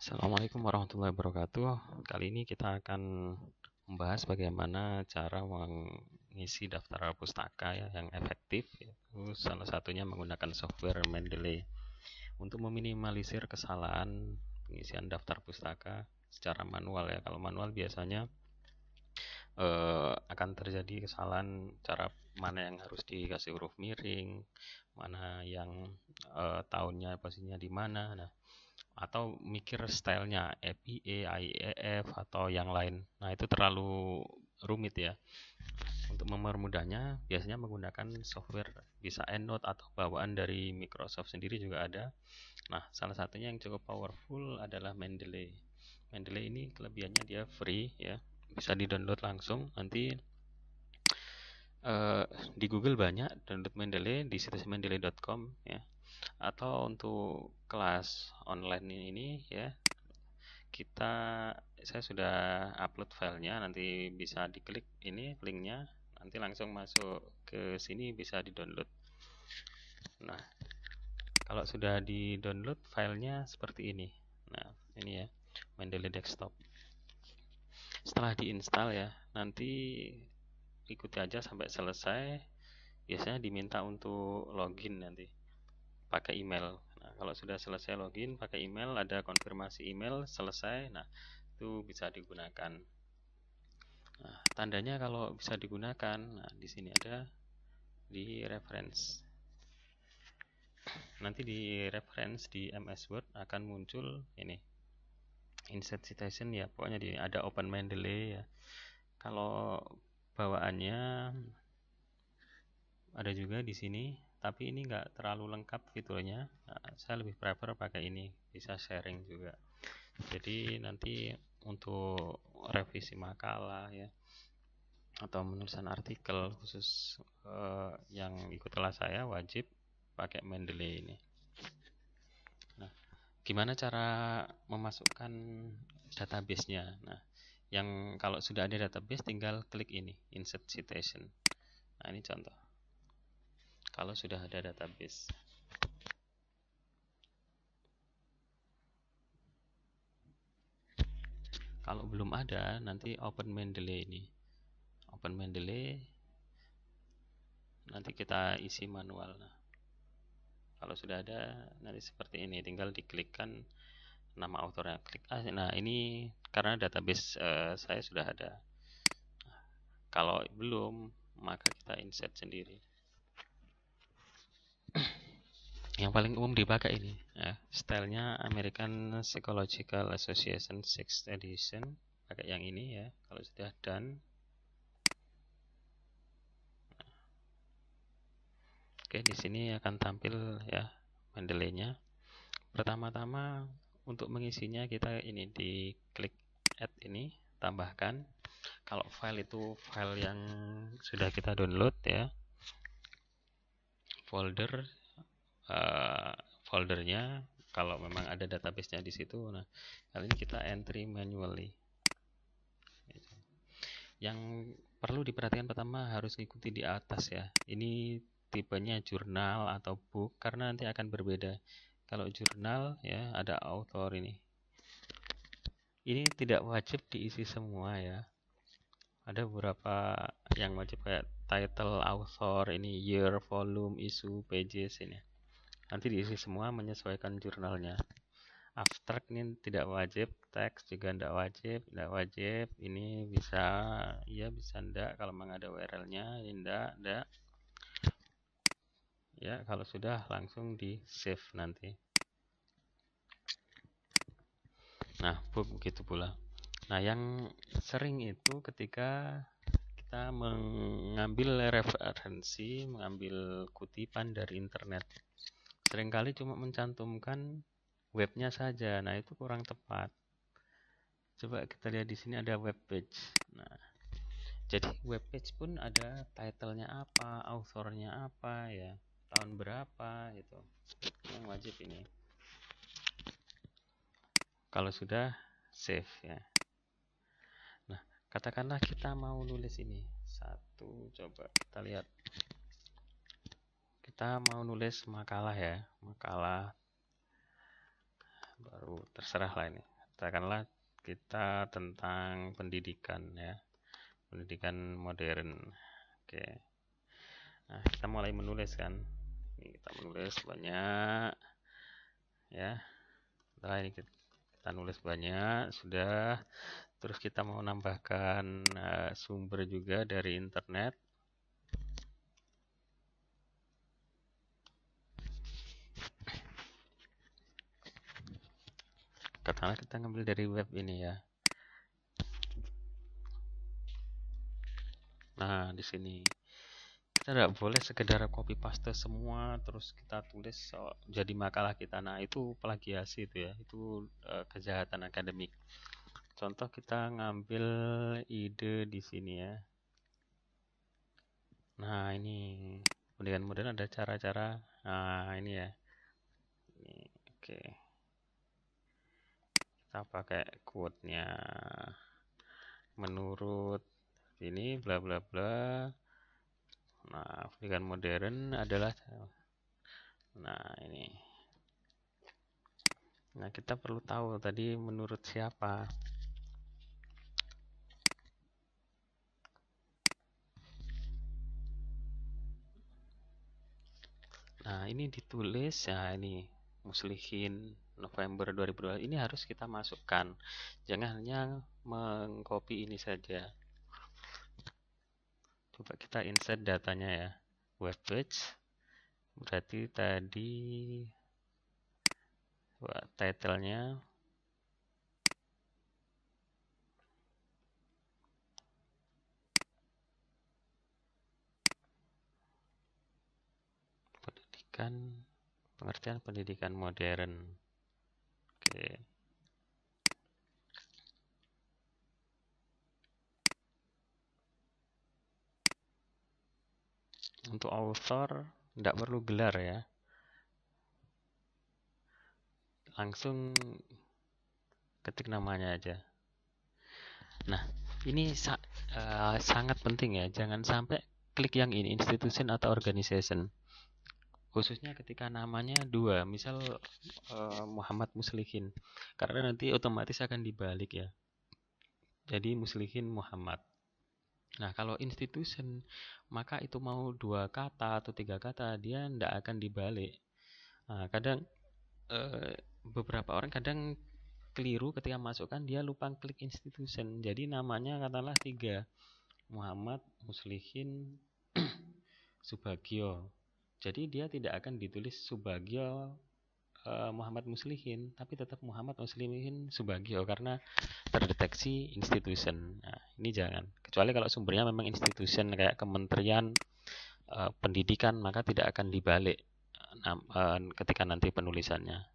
Assalamualaikum warahmatullahi wabarakatuh. Kali ini kita akan membahas bagaimana cara mengisi daftar pustaka ya, yang efektif. Yaitu salah satunya menggunakan software Mendeley untuk meminimalisir kesalahan pengisian daftar pustaka secara manual ya. Kalau manual biasanya akan terjadi kesalahan cara mana yang harus dikasih huruf miring, mana yang tahunnya posisinya di mana. Nah, atau mikir stylenya FIE, IEF atau yang lain. Nah, itu terlalu rumit ya. Untuk mempermudahnya, biasanya menggunakan software bisa EndNote atau bawaan dari Microsoft sendiri juga ada. Nah, salah satunya yang cukup powerful adalah Mendeley. Mendeley ini kelebihannya dia free ya, bisa di-download langsung. Nanti di Google banyak download Mendeley di situs mendeley.com ya. Atau untuk kelas online ini ya, saya sudah upload filenya, nanti bisa diklik ini linknya, nanti langsung masuk ke sini bisa di-download. Nah, kalau sudah di-download filenya seperti ini. Nah, ini ya, Mendeley Desktop. Setelah diinstal ya, nanti ikuti aja sampai selesai. Biasanya diminta untuk login nanti pakai email. Nah, kalau sudah selesai login pakai email, ada konfirmasi email selesai. Nah, itu bisa digunakan. Nah, tandanya kalau bisa digunakan, nah di sini ada di reference. Nanti di reference di MS Word akan muncul ini insert citation ya, pokoknya di ada Open Mendeley ya. Kalau bawaannya ada juga di sini, tapi ini enggak terlalu lengkap fiturnya. Nah, saya lebih prefer pakai ini, bisa sharing juga. Jadi nanti untuk revisi makalah ya, atau penulisan artikel khusus yang ikut kelas saya wajib pakai Mendeley ini. Nah, gimana cara memasukkan database-nya? Nah, yang kalau sudah ada database tinggal klik ini, insert citation. Nah, ini contoh. Kalau sudah ada database. Kalau belum ada, nanti open Mendeley ini. Open Mendeley, nanti kita isi manual. Nah, kalau sudah ada nanti seperti ini, tinggal diklikkan nama autornya, klik. Nah, ini karena database saya sudah ada. Nah, kalau belum, maka kita insert sendiri. Yang paling umum dipakai ini ya, stylenya American Psychological Association 6th edition, pakai yang ini ya. Kalau sudah done, oke, di sini akan tampil ya Mendeley-nya. Pertama-tama untuk mengisinya kita ini diklik add ini, tambahkan. Kalau file itu file yang sudah kita download ya, foldernya kalau memang ada database-nya di situ. Nah, kali ini kita entry manually. Yang perlu diperhatikan pertama harus ikuti di atas ya. Ini tipenya jurnal atau book karena nanti akan berbeda. Kalau jurnal ya ada author ini. Ini tidak wajib diisi semua ya. Ada beberapa yang wajib kayak title, author, ini year, volume, issue, pages ini. Nanti diisi semua menyesuaikan jurnalnya. Abstract ini tidak wajib, teks juga tidak wajib. Ini bisa, ya bisa enggak kalau memang ada URL-nya, ini enggak. Ya, kalau sudah langsung di save nanti. Nah, begitu pula. Nah, yang sering itu ketika kita mengambil referensi, mengambil kutipan dari internet. Seringkali cuma mencantumkan webnya saja. Nah, itu kurang tepat. Coba kita lihat di sini ada web page. Nah, jadi web page pun ada title-nya apa, author-nya apa ya, tahun berapa gitu. Yang wajib ini. Kalau sudah save ya. Nah, katakanlah kita mau nulis ini. Coba kita lihat. Kita mau nulis makalah ya, makalah baru terserah lah ini. Katakanlah kita tentang pendidikan ya, pendidikan modern. Oke. Nah, kita mulai menulis kan. Ini kita menulis banyak ya. Setelah ini kita nulis banyak sudah, terus kita mau nambahkan sumber juga dari internet. Katakanlah kita ngambil dari web ini ya. Nah, di sini kita tidak boleh sekedar copy paste semua terus kita tulis jadi makalah kita. Nah, itu plagiasi itu ya. Itu kejahatan akademik. Contoh kita ngambil ide di sini ya. Nah, ini pendidikan modern ada cara-cara. Nah, ini ya. Ini, oke. Kita pakai quote-nya. Menurut ini bla bla bla. Nah, pendidikan modern adalah, nah ini. Nah, kita perlu tahu tadi menurut siapa. Nah, ini ditulis ya, ini Muslihin November 2022. Ini harus kita masukkan. Jangan hanya mengcopy ini saja. Coba kita insert datanya ya. Web page. Berarti tadi title-nya pendidikan, pengertian pendidikan modern. Oke. Untuk author tidak perlu gelar ya. Langsung ketik namanya aja. Nah, ini sangat penting ya. Jangan sampai klik yang ini, institution atau organization. Khususnya ketika namanya dua, misal Muhammad Muslihin. Karena nanti otomatis akan dibalik ya. Jadi Muslihin Muhammad. Nah, kalau institution, maka itu mau 2 kata atau 3 kata, dia tidak akan dibalik. Nah, kadang beberapa orang kadang keliru ketika masukkan, dia lupa klik institution. Jadi namanya katakanlah 3, Muhammad Muslihin Subagio. Jadi dia tidak akan ditulis Subagio Muhammad Muslihin, tapi tetap Muhammad Muslihin Subagio karena terdeteksi institution. Nah, ini jangan. Kecuali kalau sumbernya memang institution kayak Kementerian Pendidikan, maka tidak akan dibalik ketika nanti penulisannya.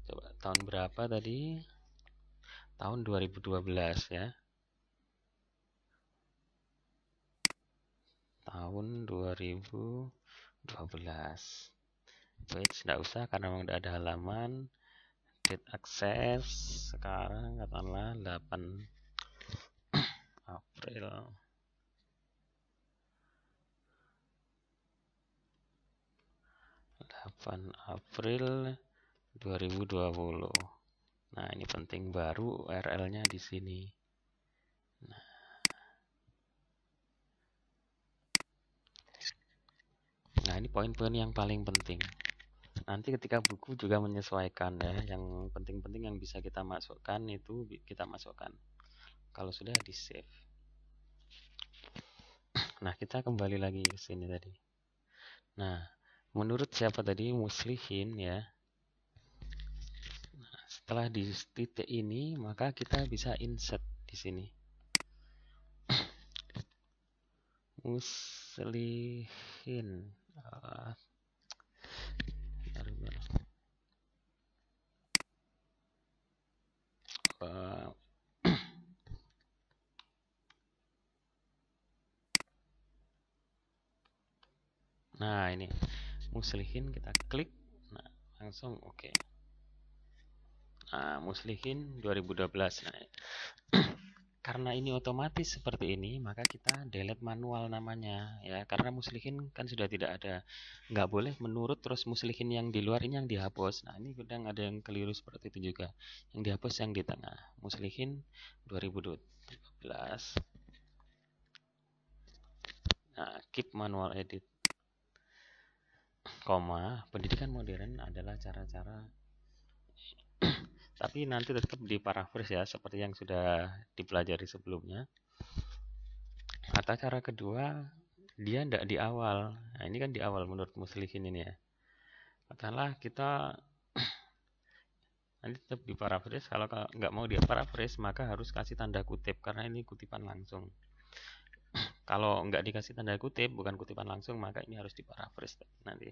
Coba tahun berapa tadi? Tahun 2012 ya. Tahun 2012. Page tidak usah karena memang tidak ada halaman. Date access sekarang katakanlah 8 April. April 2020. Nah, ini penting, baru URL-nya di sini. Nah, ini poin-poin yang paling penting. Nanti ketika buku juga menyesuaikan ya. Yang penting-penting yang bisa kita masukkan itu kita masukkan. Kalau sudah di save. Nah, kita kembali lagi ke sini tadi. Nah, menurut siapa tadi? Muslihin ya. Nah, setelah di titik ini, maka kita bisa insert di sini. Muslihin. Nah, ini Muslihin kita klik. Nah, langsung oke. Nah, Muslihin 2012. Nah, karena ini otomatis seperti ini, maka kita delete manual namanya ya, karena muslihin kan sudah tidak ada, nggak boleh menurut terus muslihin yang di luar ini yang dihapus. Nah ini kadang ada yang keliru seperti itu juga, yang dihapus yang di tengah, muslihin 2013. Nah, keep manual edit, koma, pendidikan modern adalah cara-cara tapi nanti tetap di paraphrase ya, seperti yang sudah dipelajari sebelumnya. Atau cara kedua, dia tidak di awal. Nah ini kan di awal menurut muslihin ini ya. Katakanlah kita nanti tetap di paraphrase. Kalau nggak mau dia paraphrase, maka harus kasih tanda kutip karena ini kutipan langsung. Kalau nggak dikasih tanda kutip, bukan kutipan langsung, maka ini harus di paraphrase nanti.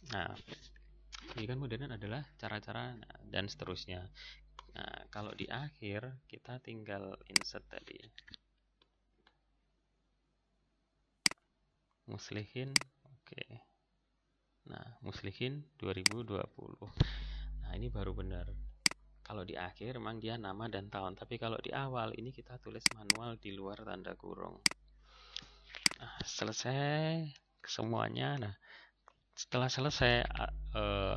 Nah, pendidikan modern adalah cara-cara dan seterusnya. Nah, kalau di akhir kita tinggal insert tadi. Muslihin, oke. Nah, muslihin 2020. Nah, ini baru benar. Kalau di akhir memang dia nama dan tahun, tapi kalau di awal ini kita tulis manual di luar tanda kurung. Nah, selesai semuanya. Nah, setelah selesai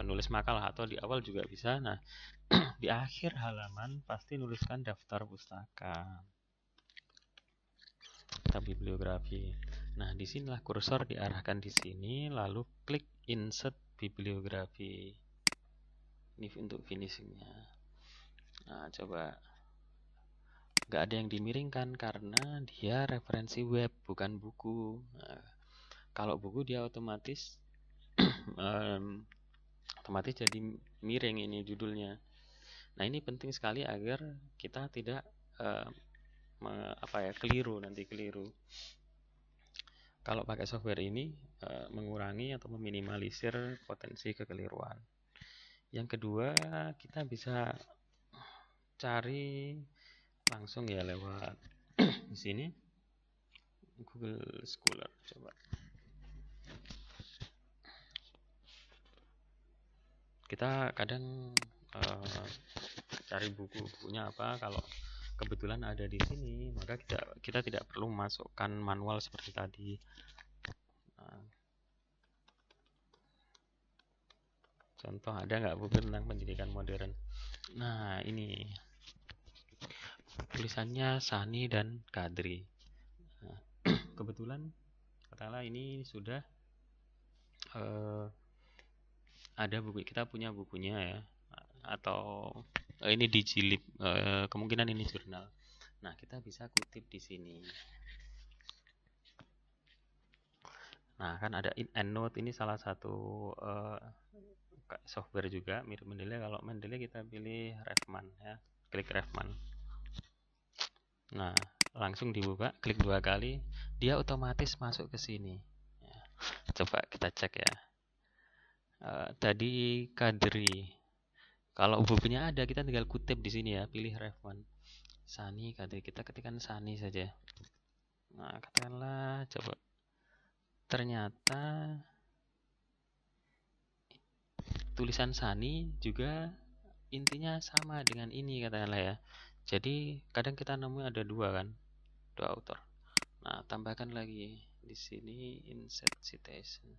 nulis makalah atau di awal juga bisa. Nah, di akhir halaman pasti nuliskan daftar pustaka, daftar bibliografi. Nah, disinilah kursor diarahkan di sini, lalu klik insert bibliografi. Ini untuk finishingnya. Nah, coba nggak ada yang dimiringkan karena dia referensi web bukan buku. Nah, kalau buku dia otomatis otomatis jadi miring ini judulnya. Nah ini penting sekali agar kita tidak keliru nanti keliru. Kalau pakai software ini mengurangi atau meminimalisir potensi kekeliruan. Yang kedua kita bisa cari langsung ya lewat di sini Google Scholar. Coba kita kadang cari bukunya apa, kalau kebetulan ada di sini maka kita tidak perlu memasukkan manual seperti tadi. Nah, contoh ada nggak buku tentang pendidikan modern? Nah ini tulisannya Sani dan Kadri. Nah, kebetulan katakanlah ini sudah ada buku, kita punya bukunya ya, atau ini dijilid, kemungkinan ini jurnal. Nah kita bisa kutip di sini. Nah kan ada EndNote, ini salah satu software juga mirip Mendeley. Kalau Mendeley kita pilih Revman ya, klik Revman. Nah langsung dibuka, klik 2 kali, dia otomatis masuk ke sini ya. Coba kita cek ya. Tadi Kadri, kalau bukunya ada kita tinggal kutip di sini ya, pilih Revman. Sani Kadri, kita ketikkan Sani saja. Nah katakanlah coba, ternyata tulisan Sani juga intinya sama dengan ini katakanlah ya. Jadi kadang kita nemu ada dua kan, dua author. Nah tambahkan lagi di sini insert citation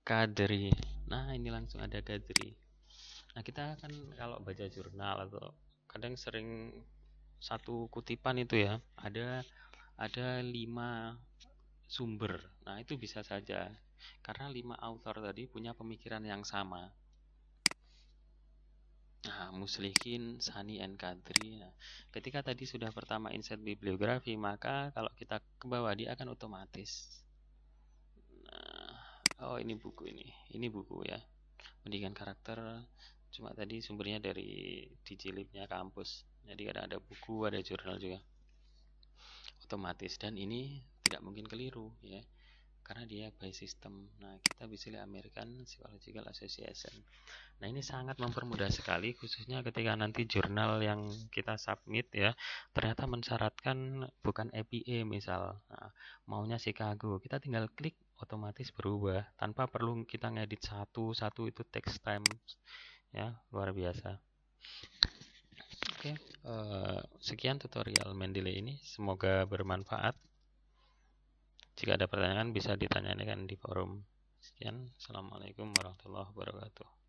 Kadri. Nah ini langsung ada Kadri. Nah kita kan kalau baca jurnal atau kadang sering satu kutipan itu ya ada 5 sumber. Nah itu bisa saja karena 5 author tadi punya pemikiran yang sama. Nah, Muslihin, Sani, and Kadri. Nah, ketika tadi sudah pertama insert bibliografi, maka kalau kita ke bawah dia akan otomatis. Nah, oh ini buku ini. Ini buku ya. Pendidikan karakter. Cuma tadi sumbernya dari Digilibnya kampus. Jadi ada buku, ada jurnal juga. Otomatis, dan ini tidak mungkin keliru ya. Karena dia by system. Nah, kita bisa lihat American Psychological Association. Nah, ini sangat mempermudah sekali, khususnya ketika nanti jurnal yang kita submit ya, ternyata mensyaratkan bukan APA misal. Nah, maunya Chicago, kita tinggal klik otomatis berubah tanpa perlu kita ngedit satu-satu, itu text time ya, luar biasa. Oke, sekian tutorial Mendeley ini, semoga bermanfaat. Jika ada pertanyaan bisa ditanyakan di forum. Sekian, Assalamualaikum warahmatullahi wabarakatuh.